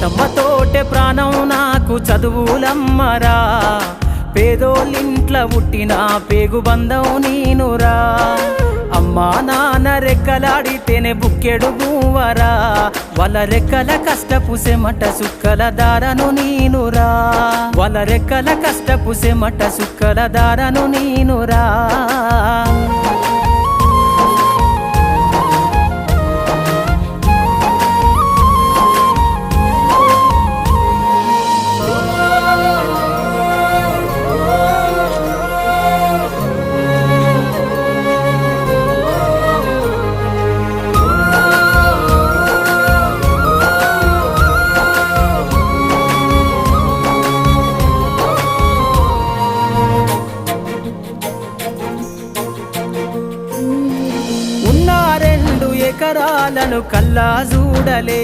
తోటే ప్రాణం నాకు చదువులమ్మరా, పేదోళ్ళింట్ల పుట్టిన పేగు బంధం నీనురా. అమ్మా నాన్న రెక్కలాడితేనే బుక్కెడు బూవరా, వాళ్ళ రెక్కల కష్టపు సెమట సుక్కల దారను నీనురా, వాళ్ళ రెక్కల కష్టపు సెమట సుక్కల దారను నీనురా. ఎకరాలను కల్లా చూడలే,